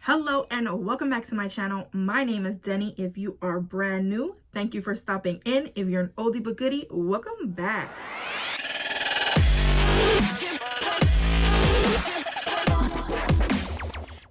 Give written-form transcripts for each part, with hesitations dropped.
Hello and welcome back to my channel. My name is Deni. If you are brand new, thank you for stopping in. If you're an oldie but goodie, welcome back.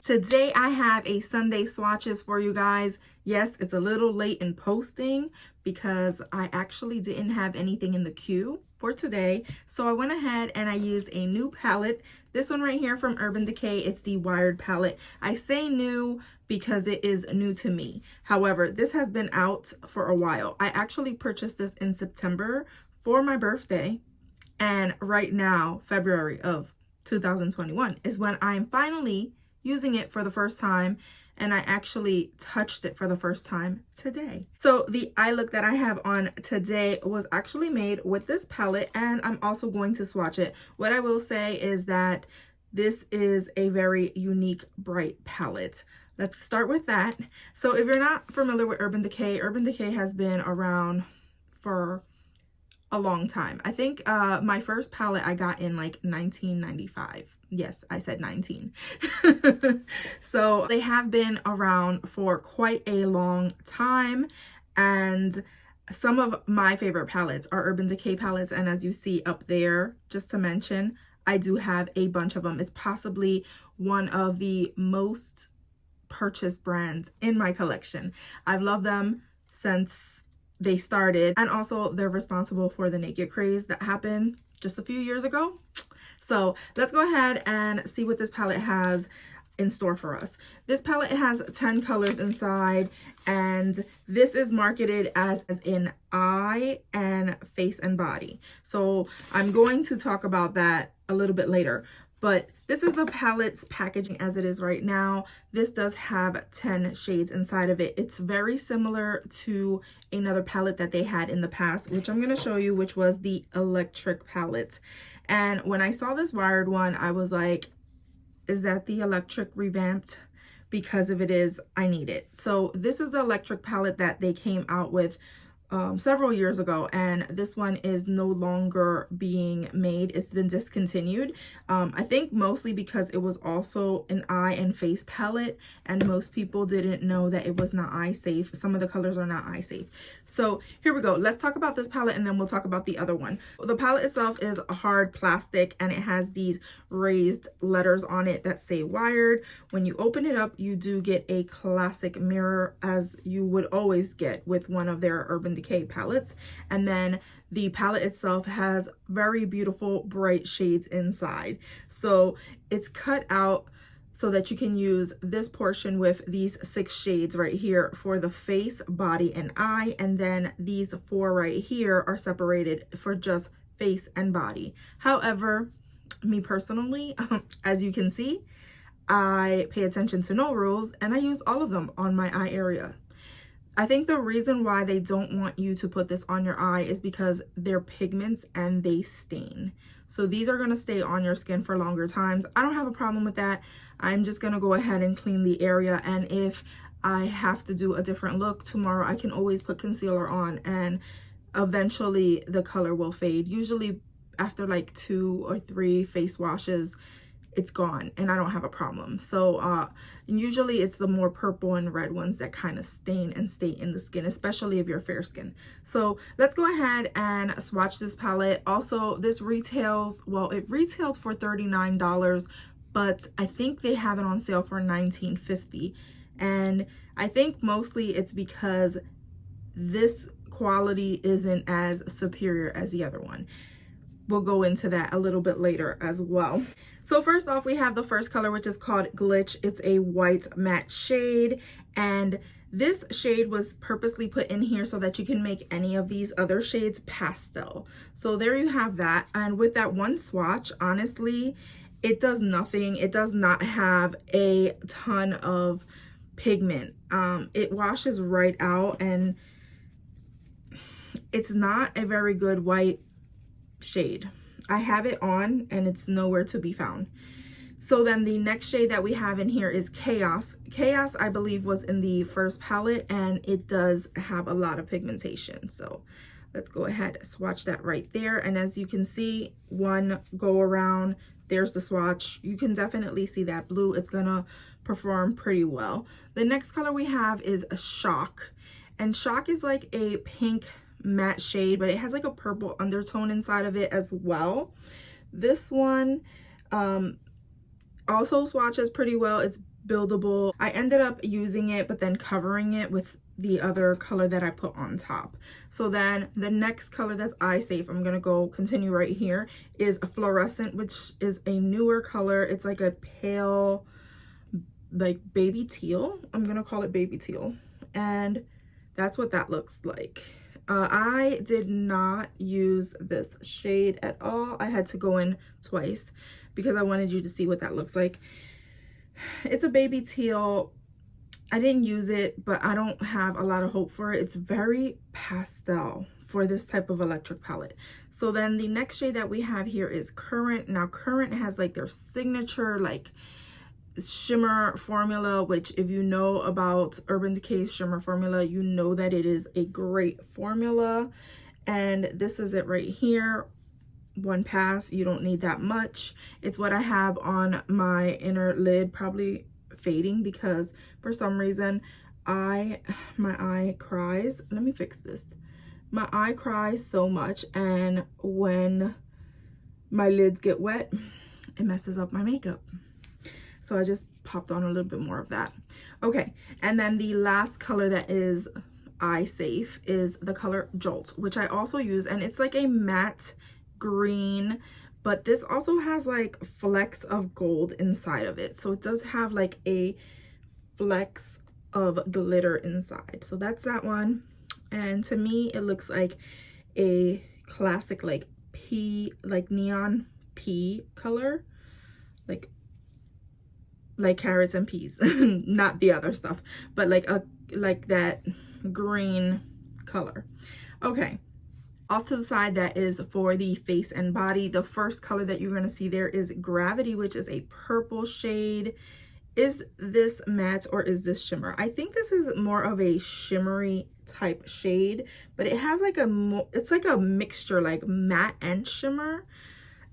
Today I have a Sunday swatches for you guys. Yes, it's a little late in posting because I actually didn't have anything in the queue for today. So I went ahead and I used a new palette. This one right here from Urban Decay, it's the Wired palette. I say new because it is new to me. However, this has been out for a while. I actually purchased this in September for my birthday. And right now, February of 2021 is when I'm finally using it for the first time, and I actually touched it for the first time today. So the eye look that I have on today was actually made with this palette, and I'm also going to swatch it. What I will say is that this is a very unique bright palette. Let's start with that. So if you're not familiar with Urban Decay has been around for a long time. I think my first palette I got in like 1995. Yes, I said 19. So they have been around for quite a long time, and some of my favorite palettes are Urban Decay palettes, and as you see up there, just to mention, I do have a bunch of them. It's possibly one of the most purchased brands in my collection. I've loved them since they started, and also they're responsible for the naked craze that happened just a few years ago. So let's go ahead and see what this palette has in store for us. This palette has 10 colors inside, and this is marketed as in eye and face and body. So I'm going to talk about that a little bit later. But this is the palette's packaging as it is right now. This does have 10 shades inside of it. It's very similar to another palette that they had in the past, which I'm going to show you, which was the electric palette. And when I saw this wired one, I was like, is that the electric revamped? Because if it is, I need it. So this is the electric palette that they came out with several years ago, and this one is no longer being made. It's been discontinued. I think mostly because it was also an eye and face palette, and most people didn't know that it was not eye safe. Some of the colors are not eye safe. So here we go. Let's talk about this palette, and then we'll talk about the other one. The palette itself is a hard plastic, and it has these raised letters on it that say Wired. When you open it up, you do get a classic mirror, as you would always get with one of their Urban Decay palettes. And then the palette itself has very beautiful bright shades inside. So it's cut out so that you can use this portion with these 6 shades right here for the face, body, and eye. And then these 4 right here are separated for just face and body. However, me personally, as you can see, I pay attention to no rules, and I use all of them on my eye area. I think the reason why they don't want you to put this on your eye is because they're pigments and they stain. So these are going to stay on your skin for longer times. I don't have a problem with that. I'm just going to go ahead and clean the area, and if I have to do a different look tomorrow, I can always put concealer on, and eventually the color will fade. Usually after like 2 or 3 face washes, it's gone, and I don't have a problem. So usually it's the more purple and red ones that kind of stain and stay in the skin, especially if you're fair skin. So let's go ahead and swatch this palette. Also, this retails, well, it retailed for $39, but I think they have it on sale for $19.50. And I think mostly it's because this quality isn't as superior as the other one. We'll go into that a little bit later as well. So first off, we have the first color, which is called Glitch. It's a white matte shade, and this shade was purposely put in here so that you can make any of these other shades pastel. So there you have that. And with that one swatch, honestly, it does nothing. It does not have a ton of pigment. It washes right out, and it's not a very good white shade. I have it on and it's nowhere to be found. So then the next shade that we have in here is Chaos. Chaos, I believe, was in the first palette, and it does have a lot of pigmentation. So let's go ahead and swatch that right there. And as you can see, one go around, there's the swatch. You can definitely see that blue. It's gonna perform pretty well. The next color we have is a Shock, and Shock is like a pink matte shade, but it has like a purple undertone inside of it as well. This one also swatches pretty well. It's buildable. I ended up using it but then covering it with the other color that I put on top. So then the next color that's eye safe, I'm gonna continue right here, is a Fluorescent, which is a newer color. It's like a pale, like baby teal. I'm gonna call it baby teal, and that's what that looks like. I did not use this shade at all. I had to go in twice because I wanted you to see what that looks like. It's a baby teal. I didn't use it, but I don't have a lot of hope for it. It's very pastel for this type of electric palette. So then the next shade that we have here is Current. Now Current has like their signature like shimmer formula, which if you know about Urban Decay's shimmer formula, you know that it is a great formula. And this is it right here. One pass, you don't need that much. It's what I have on my inner lid, probably fading because for some reason my eye cries. Let me fix this. My eye cries so much, and when my lids get wet, it messes up my makeup. So I just popped on a little bit more of that. Okay, and then the last color that is eye safe is the color Jolt, which I also use, and it's like a matte green, but this also has like flecks of gold inside of it. So it does have like a flecks of glitter inside. So that's that one. And to me, it looks like a classic like pea, like neon pea color, like carrots and peas, not the other stuff, but like that green color. Okay, off to the side, that is for the face and body. The first color that you're going to see there is Gravity, which is a purple shade. Is this matte or is this shimmer? I think this is more of a shimmery type shade, but it has like it's like a mixture, like matte and shimmer.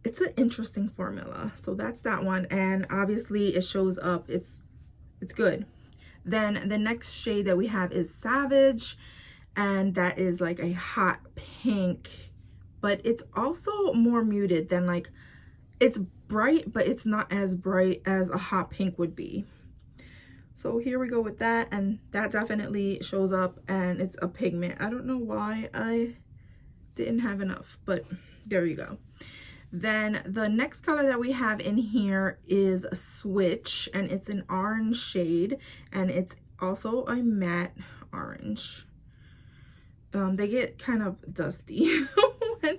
It's an interesting formula. So that's that one, and obviously it shows up. It's good. Then the next shade that we have is Savage, and that is like a hot pink, but it's also more muted than like, it's bright, but it's not as bright as a hot pink would be. So here we go with that, and that definitely shows up, and it's a pigment. I don't know why I didn't have enough, but there you go. Then the next color that we have in here is a Switch, and it's an orange shade, and it's also a matte orange. They get kind of dusty when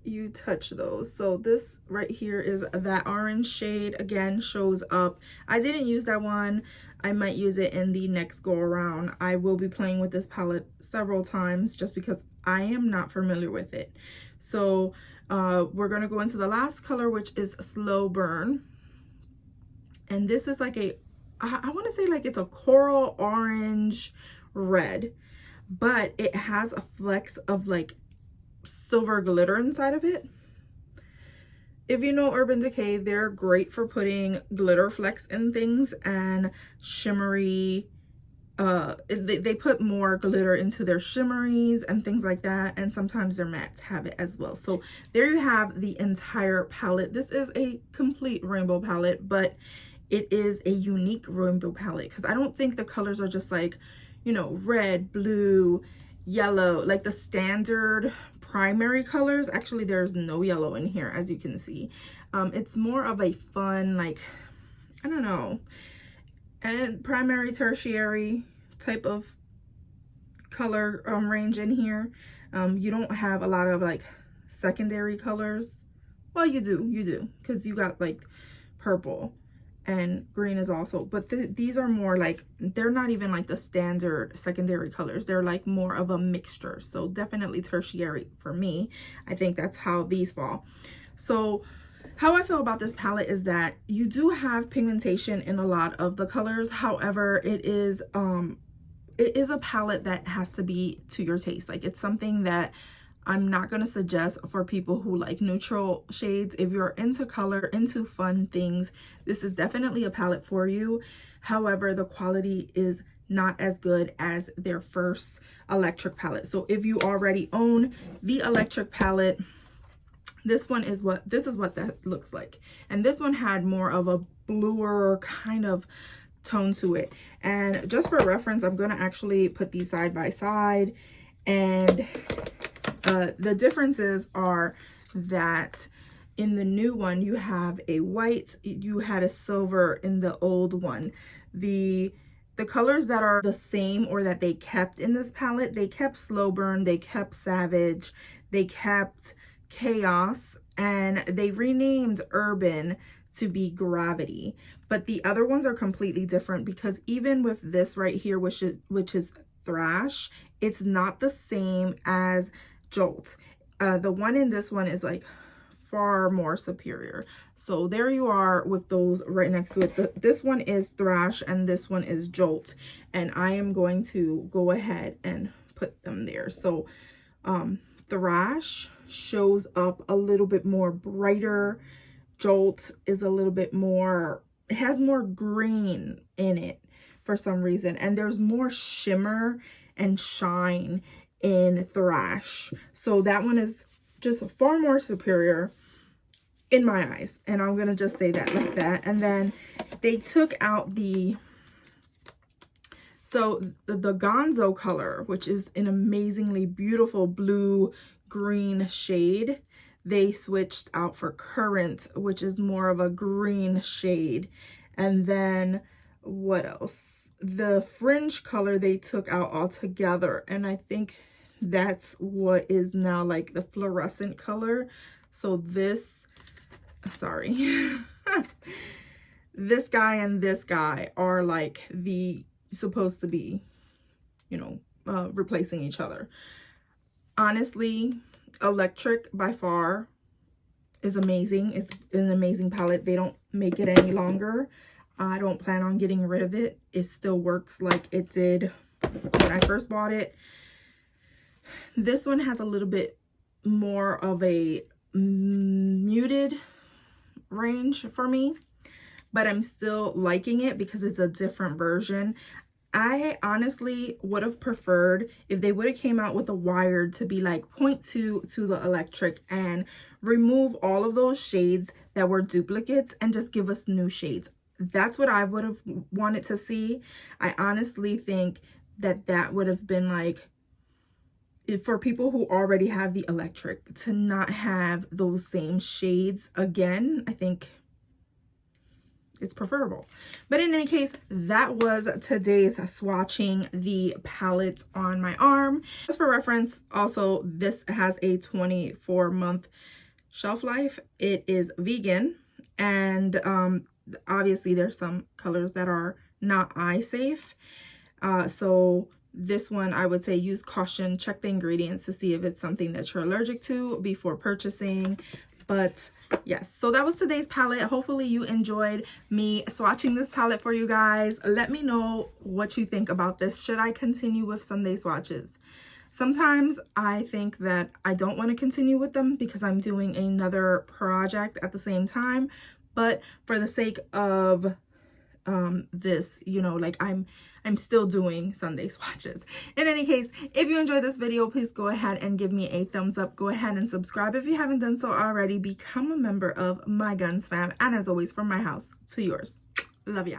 you touch those. So this right here is that orange shade, again shows up. I didn't use that one. I might use it in the next go around. I will be playing with this palette several times just because I am not familiar with it. So we're gonna go into the last color, which is Slow Burn, and this is like a, I want to say like it's a coral orange red, but it has a flecks of like silver glitter inside of it. If you know Urban Decay, they're great for putting glitter flecks in things and shimmery, they put more glitter into their shimmeries and things like that, and sometimes their mattes have it as well. So there you have the entire palette. This is a complete rainbow palette, but it is a unique rainbow palette because I don't think the colors are just like, you know, red, blue, yellow, like the standard primary colors. Actually, there's no yellow in here, as you can see. It's more of a fun, like, I don't know, and primary, tertiary type of color range in here. You don't have a lot of like secondary colors. Well, you do, because you got like purple, and green is also, but these are more like, they're not even like the standard secondary colors. They're like more of a mixture. So definitely tertiary for me. I think that's how these fall. So how I feel about this palette is that you do have pigmentation in a lot of the colors. However, it is a palette that has to be to your taste. Like, it's something that I'm not going to suggest for people who like neutral shades. If you're into color, into fun things, this is definitely a palette for you. However, the quality is not as good as their first electric palette. So if you already own the electric palette, this is what that looks like. And this one had more of a bluer kind of tone to it. And just for reference, I'm going to actually put these side by side, and the differences are that in the new one you have a white, you had a silver in the old one. The colors that are the same or that they kept in this palette, they kept Slow Burn, they kept Savage, they kept Chaos, and they renamed Urban to be Gravity. But the other ones are completely different, because even with this right here, which is Thrash, it's not the same as Jolt. The one in this one is like far more superior. So there you are with those right next to it. This one is Thrash and this one is Jolt, and I am going to go ahead and put them there. So Thrash shows up a little bit more brighter. Jolt is a little bit more, it has more green in it for some reason, and there's more shimmer and shine in Thrash. So that one is just far more superior in my eyes, and I'm gonna just say that like that. And then they took out the Gonzo color, which is an amazingly beautiful blue green shade. They switched out for Current, which is more of a green shade. And then what else? The Fringe color they took out altogether, and I think that's what is now like the fluorescent color. So this, sorry, this guy and this guy are like supposed to be, you know, replacing each other. Honestly, electric by far is amazing. It's an amazing palette. They don't make it any longer. I don't plan on getting rid of it. It still works like it did when I first bought it. This one has a little bit more of a muted range for me, but I'm still liking it because it's a different version. I honestly would have preferred if they would have came out with a wired to be like 0.2 to the electric and remove all of those shades that were duplicates and just give us new shades. That's what I would have wanted to see. I honestly think that that would have been like, for people who already have the electric, to not have those same shades again, I think it's preferable. But in any case, that was today's swatching the palette on my arm. Just for reference, also, this has a 24-month shelf life. It is vegan, and obviously there's some colors that are not eye safe. So this one, I would say use caution, check the ingredients to see if it's something that you're allergic to before purchasing. But yes, so that was today's palette. Hopefully you enjoyed me swatching this palette for you guys. Let me know what you think about this. Should I continue with Sunday swatches? Sometimes I think that I don't want to continue with them because I'm doing another project at the same time. But for the sake of this, you know, like I'm still doing Sunday swatches. In any case, if you enjoyed this video, please go ahead and give me a thumbs up. Go ahead and subscribe if you haven't done so already. Become a member of my GonzFam. And as always, from my house to yours. Love ya.